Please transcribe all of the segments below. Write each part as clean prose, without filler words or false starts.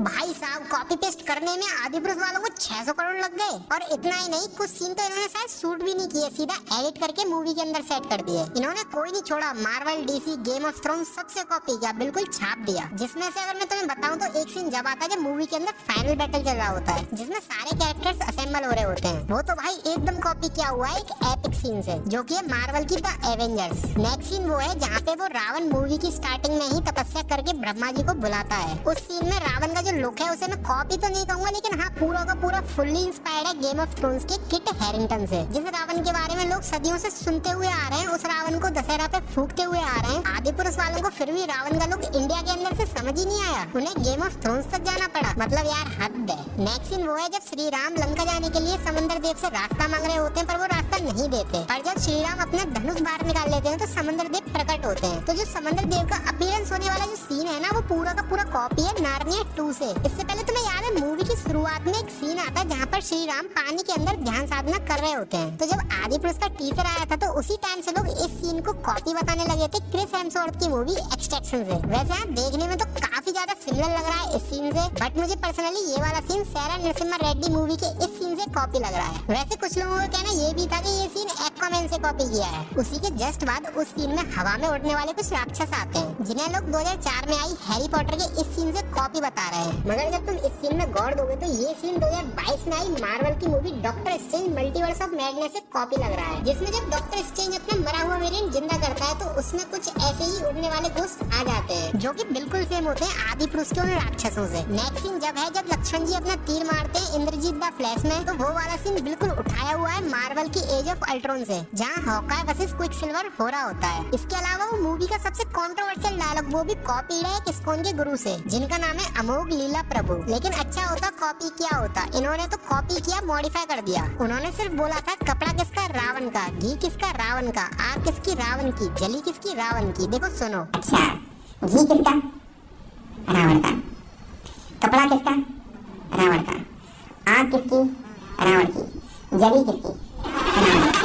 भाई साहब copy paste करने में आदिपुरुष वालों को 600 करोड़ लग गए। और इतना ही नहीं, कुछ सीन तो इन्होंने शायद शूट भी नहीं किए, सीधा एडिट करके मूवी के अंदर सेट कर दिए। इन्होंने कोई नहीं छोड़ा, Marvel, DC, game of thrones सबसे कॉपी किया, बिल्कुल छाप दिया। जिसमें से अगर मैं तुम्हें बताऊं तो एक सीन जब आता है जब मूवी के अंदर फाइनल बैटल चल रहा होता है, जिसमें सारे कैरेक्टर्स असेंबल हो रहे होते हैं, वो तो भाई एकदम कॉपी किया हुआ है एक एपिक सीन से, जो कि है मार्वल की द एवेंजर्स। नेक्स्ट सीन वो है जहाँ पे वो रावण मूवी की स्टार्टिंग में ही तपस्या करके ब्रह्मा जी को बुलाता है। उस सीन में रावण का जो लुक है उसे मैं कॉपी तो नहीं कहूंगा, लेकिन हाँ पूरा का पूरा फुल्ली इंस्पायर्ड है गेम ऑफ थ्रोन्स के किट हैरिंगटन से। जिस रावण के बारे में लोग सदियों से सुनते हुए आ रहे हैं, उस रावण को दशहरा पे फूकते हुए आ रहे हैं। आदिपुरुष वालों को फिर भी रावण का लुक इंडिया के अंदर से समझ ही नहीं आया, उन्हें गेम ऑफ थ्रोन्स तक जाना पड़ा। मतलब यार हद है। नेक्स्ट सीन वो है जब श्री राम लंका जाने के लिए समंदर देव से रास्ता मांग रहे होते हैं, पर वो रास्ता नहीं देते। पर जब श्री राम अपना धनुष बाहर निकाल लेते हैं तो समंदर देव प्रकट होते हैं। तो जो समंदर देव का अपीयरेंस होने वाला जो सीन है ना, वो पूरा का पूरा कॉपी है नार्निया 2 से। इससे पहले तुम्हें याद है मूवी की शुरुआत में एक सीन आता है जहाँ पर श्री राम पानी के अंदर ध्यान साधना कर रहे होते हैं। तो जब आदिपुरुष का टीजर आया था तो उसी टाइम से लोग इस सीन को कॉपी बताने लगे थे क्रिस हेम्सवर्थ की मूवी एक्सट्रैक्शन से। वैसे यहाँ देखने में तो काफी ज्यादा सिमिलर लग रहा है इस सीन से, बट मुझे पर्सनली ये वाला सीन सैरा नरसिम्हा रेड्डी मूवी के इस सीन से कॉपी लग रहा है। वैसे कुछ लोगों का कहना ये भी था कि ये सीन एक्वामैन से कॉपी किया है। उसी के जस्ट बाद उस सीन में हवा में उड़ने वाले कुछ राक्षस आते हैं, जिन्हें लोग 2004 में आई हैरी पॉटर के इस सीन से कॉपी बता रहे हैं। मगर जब तुम इस सीन में गौर दोगे तो ये सीन 2022 में आई मार्वल की movie doctor strange multiverse of madness से कॉपी लग रहा है, जिसमें जब डॉक्टर स्ट्रेंज अपना मरा हुआ वेरिएंट जिंदा करता है तो उसमें कुछ ऐसे ही उड़ने वाले घोस्ट आ जाते हैं, जो कि बिल्कुल सेम होते हैं आदिपुरुष के उन राक्षसों से। नेक्स्ट सीन जब है जब लक्ष्मण जी अपना तीर मारते हैं इंद्रजीत द फ्लैश में, तो वो वाला सीन बिल्कुल उठाया हुआ है मार्वल की एज ऑफ अल्ट्रॉन से, जहाँ हॉकाय वर्सेस क्विकसिल्वर हो रहा होता है। इसके अलावा वो मूवी का सबसे कंट्रोवर्शियल डायलॉग वो भी कॉपी है एक इस्कॉन के गुरु से, जिनका नाम है अमोघ लीला प्रभु। लेकिन अच्छा होता कॉपी किया होता, इन्होंने तो कॉपी किया, मॉडिफाई कर दिया। उन्होंने सिर्फ बोला था कपड़ा किसका रावण का, घी किसका रावण का, आग किसकी रावण की, जली किसकी रावण की। देखो सुनो, अच्छा घी किसका रावण का, कपड़ा किसका रावण का, आग किसकी रावण की, जली किसकी रावण की।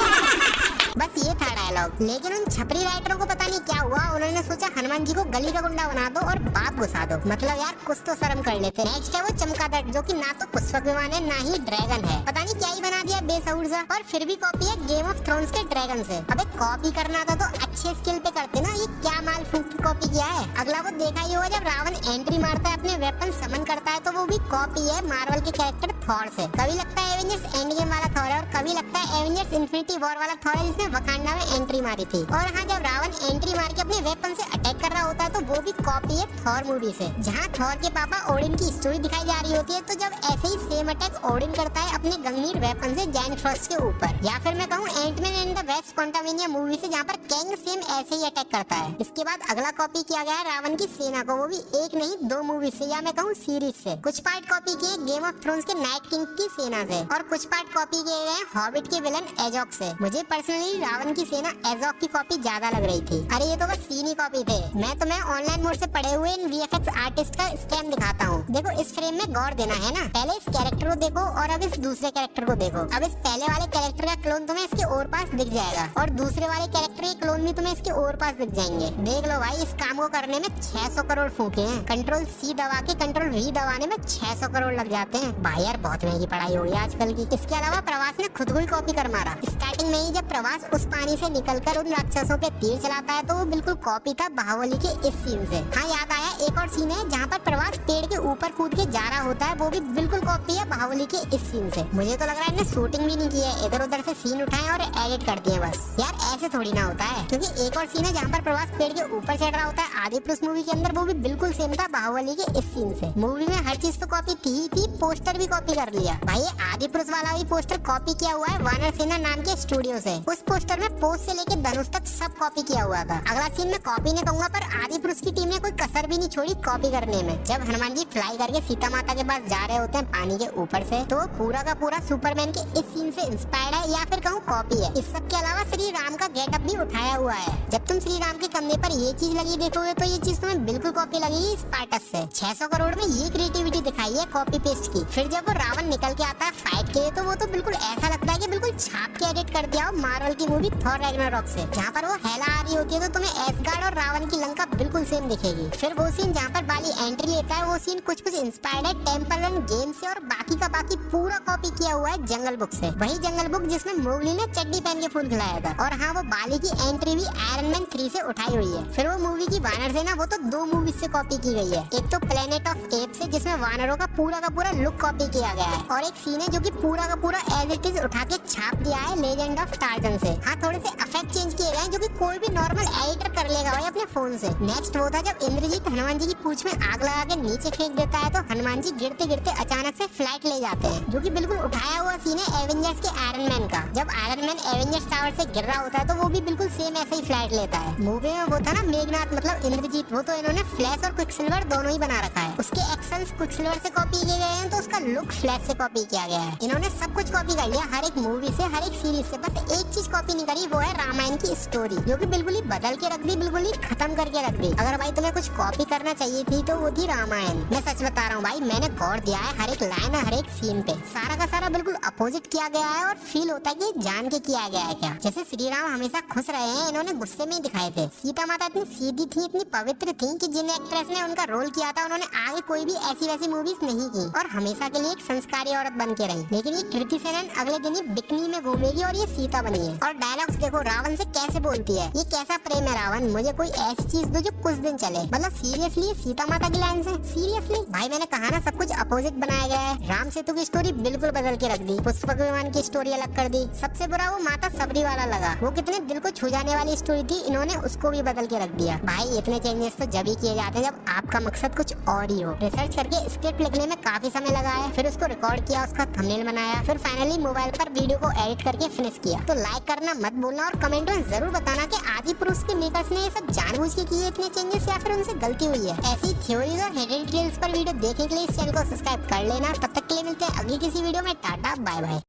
बस ये था डायलॉग। लेकिन उन छपरी राइटरों को पता नहीं क्या हुआ, उन्होंने सोचा हनुमान जी को गली का गुंडा बना दो और बाप घुसा दो। मतलब यार कुछ तो शर्म कर लेते। नेक्स्ट है वो चमगादड़, जो कि ना तो पुष्पक विमान है ना ही ड्रैगन है, पता नहीं क्या ही बना दिया बेसहुर सा। और फिर भी कॉपी है गेम ऑफ थ्रोन्स के ड्रैगन से। अबे कॉपी करना था तो अच्छे स्किल पे करते ना, ये क्या माल फूक की कॉपी किया है। अगला वो देखा ही होगा जब रावण एंट्री मारता है, अपने वेपन समन करता है, तो वो भी कॉपी है मार्वल के कैरेक्टर थॉर से। कभी लगता है एवेंजर्स एंड गेम वाला थॉर है और कभी लगता है एवेंजर्स इन्फिनिटी वॉर वाला थॉर है, जिसने वकांडा में एंट्री मारी थी। और हाँ, जब रावण एंट्री मार के अपने वेपन से अटैक कर रहा होता है तो वो भी कॉपी है थॉर मूवी से, जहाँ थॉर के पापा ओडिन की स्टोरी दिखाई जा रही होती है। तो जब ऐसे ही सेम अटैक ओडिन करता है अपने गंगनीर वेपन से जायंट फ्रॉस्ट के ऊपर, या फिर मैं कहूँ Antman and the Wasp Quantumania movie से, जहाँ पर कैंग सेम ऐसे ही अटैक करता है। इसके बाद अगला कॉपी किया गया है रावण की सेना को, वो भी एक नहीं 2 मूवी से, या मैं कहूँ सीरीज से। कुछ पार्ट कॉपी किए गेम ऑफ थ्रोन्स के नाइट किंग की सेना से, और कुछ पार्ट कॉपी किए गए हॉबिट के विलन एजॉक से। मुझे पर्सनली रावण की सेना एजॉक की कॉपी ज्यादा लग रही थी। अरे ये तो बस सीन ही कॉपी थे। मैं तुम्हें ऑनलाइन मोड से पढ़े हुए इन वीएफएक्स आर्टिस्ट का स्कैम दिखाता हूँ। देखो इस फ्रेम में गौर देना है ना, पहले इस कैरेक्टर को देखो और अब इस दूसरे कैरेक्टर को देखो। अब इस पहले वाले कैरेक्टर का क्लोन तुम्हें इसके और पास दिख जाएगा, और दूसरे वाले कैरेक्टर के क्लोन भी तुम्हें इसके और पास दिख जाएंगे। देख लो भाई, इस काम को करने में 600 करोड़ फूके हैं। कंट्रोल C दबा के कंट्रोल V दबाने में 600 करोड़ लग जाते हैं। भाई यार बहुत महंगी पढ़ाई हो गई आजकल की। इसके अलावा प्रवास ने खुद को ही कॉपी कर मारा। स्टार्टिंग में ही जब प्रवास उस पानी से निकलकर उन राक्षसों पे तीर चलाता है तो वो बिल्कुल कॉपी था बाहुबली के इस सीन से। हाँ याद आया, एक और सीन है जहाँ पर प्रवास पेड़ के ऊपर कूद के जा रहा होता है, वो भी बिल्कुल कॉपी है बाहुबली के इस सीन से। मुझे तो लग रहा है इन्हें शूटिंग भी नहीं की है, इधर उधर से सीन उठाए और एडिट कर दिए बस। यार ऐसे थोड़ी ना होता है, क्योंकि एक और सीन है जहाँ पर प्रवास पेड़ के ऊपर चढ़ रहा होता है आदिपुरुष मूवी के अंदर, वो भी बिल्कुल सेम था बाहुबली के इस सीन से। मूवी में हर चीज तो कॉपी थी ही थी, पोस्टर भी कॉपी कर लिया। भाई ये आदिपुरुष वाला भी पोस्टर कॉपी किया हुआ है वानर सेना नाम के स्टूडियो से। उस पोस्टर में पोस्ट से लेके धनुष तक सब कॉपी किया हुआ था। अगला सीन में कॉपी नहीं कहूंगा, पर आदिपुरुष की टीम ने कोई कसर भी नहीं छोड़ी कॉपी करने में। जब हनुमान जी फ्लाई करके सीता माता के पास जा रहे होते हैं पानी के ऊपर से, तो पूरा का पूरा सुपरमैन के इस सीन से इंस्पायर्ड है, या फिर कहूँ कॉपी है। इस सब के अलावा श्री राम का गेटअप भी उठाया हुआ है। जब तुम श्री राम के कंधे पर ये चीज लगी देखोगे तो ये चीज तुम्हें बिल्कुल कॉपी लगेगी स्पार्टस से। 600 करोड़ में ये क्रिएटिविटी दिखाई आई है कॉपी पेस्ट की। फिर जब वो रावण निकल के आता है फाइट के लिए तो वो तो बिल्कुल ऐसा लगता है कि बिल्कुल छाप के एडिट कर दिया हो मार्वल की मूवी थॉर रैग्नारोक से। जहाँ पर वो हेला आ रही होती है तो तुम्हें एसगार्ड और रावण की लंका बिल्कुल सेम दिखेगी। फिर वो सीन जहाँ पर बाली एंट्री लेता है वो सीन कुछ इंस्पायर्ड है टेम्पल रन गेम से और बाकी का बाकी पूरा कॉपी किया हुआ है जंगल बुक से। वही जंगल बुक जिसमें मोगली ने चड्डी पहन के फूल खिलाया था। और हाँ, वो बाली की एंट्री भी आयरन मैन 3 से उठाई हुई है। फिर वो मूवी की वानर सेना वो तो 2 मूवीज से कॉपी की गई है। एक तो प्लेनेट ऑफ एप से जिसमें वानरों का पूरा लुक कॉपी किया गया है और एक सीन है जो कि पूरा का पूरा एज इट इज उठा के छाप दिया है लेजेंड ऑफ टार्जन से। हाँ, थोड़े से इफेक्ट चेंज किए गए जो कि कोई भी नॉर्मल एडिटर कर लेगा भाई अपने फोन से। नेक्स्ट वो था जब इंद्रजीत हनुमान जी की पूंछ में आग लगा के नीचे फेंक देता है तो हनुमान जी गिरते गिरते अचानक से फ्लाइट ले जाते हैं, जो कि बिल्कुल उठाया हुआ सीन है एवेंजर्स के आयरन मैन का। जब आयरन मैन एवेंजर्स टावर से गिर रहा होता है तो वो भी बिल्कुल सेम ऐसे ही फ्लाइट लेता है। मूवी में वो था ना मेघनाथ मतलब इंद्रजीत, वो तो इन्होंने फ्लैश और क्विकसिल्वर दोनों ही बना रखा है। उसके एक्शंस क्विकसिल्वर से कॉपी किए गए हैं तो उसका लुक फ्लैश से कॉपी किया गया है। इन्होंने सब कुछ कॉपी कर लिया हर एक मूवी से, हर एक सीरीज से। बस एक चीज कॉपी नहीं करी, वो है रामायण की स्टोरी, जो कि बिल्कुल ही बदल के रख दी, बिल्कुल ही खत्म करके रख दी। अगर भाई तुम्हें कुछ कॉपी करना चाहिए थी तो वो थी रामायण। मैं सच बता रहा हूँ भाई, मैंने गौर दिया है हर एक लाइन हर एक सीन पे, सारा का सारा बिल्कुल अपोजिट किया गया है और फील होता है कि जान के किया गया है क्या। जैसे श्री राम हमेशा खुश रहे हैं, इन्होंने गुस्से में ही दिखाए थे। सीता माता इतनी सीधी थी, इतनी पवित्र थी कि जिन एक्ट्रेस ने उनका रोल किया था उन्होंने आगे कोई भी ऐसी वैसी मूवीज नहीं की और हमेशा के लिए एक संस्कारी औरत बन के रही। लेकिन ये कृति सेनन अगले दिन ही बिकनी में घूमेगी और ये सीता बनी है। और डायलॉग्स देखो रावण से कैसे बोलती है, ये कैसा प्रेम है रावण, मुझे कोई ऐसी चीज दो जो कुछ दिन चले। मतलब सीरियसली सीता माता की लाइन से सीरियसली भाई, मैंने कहा ना सब कुछ अपोजिट बनाया गया है। राम सेतु की स्टोरी बिल्कुल बदल के रख दी, पुष्पक विमान की स्टोरी अलग कर दी। सबसे बुरा वो माता सबरी वाला लगा, वो कितने दिल को छू जाने वाली स्टोरी थी, इन्होंने उसको भी बदल के रख दिया। भाई इतने चेंजेस तो जब ही किए जाते हैं जब आपका मकसद कुछ और ही हो। रिसर्च करके स्क्रिप्ट लिखने में काफी समय लगा है, फिर उसको रिकॉर्ड किया, उसका थंबनेल बनाया, फिर फाइनली मोबाइल पर वीडियो को एडिट करके फिनिश किया। तो लाइक करना मत भूलना और कमेंट में जरूर बताना कि आदिपुरुष के मेकर्स ने ये सब जानबूझ के किए इतने चेंजेस या फिर उनसे गलती हुई है। ऐसी थ्योरीज और हिडन डिटेल्स पर वीडियो देखने के लिए इस चैनल को सब्सक्राइब कर लेना। तब तक के लिए मिलते हैं अगली किसी वीडियो में। Tata bye bye.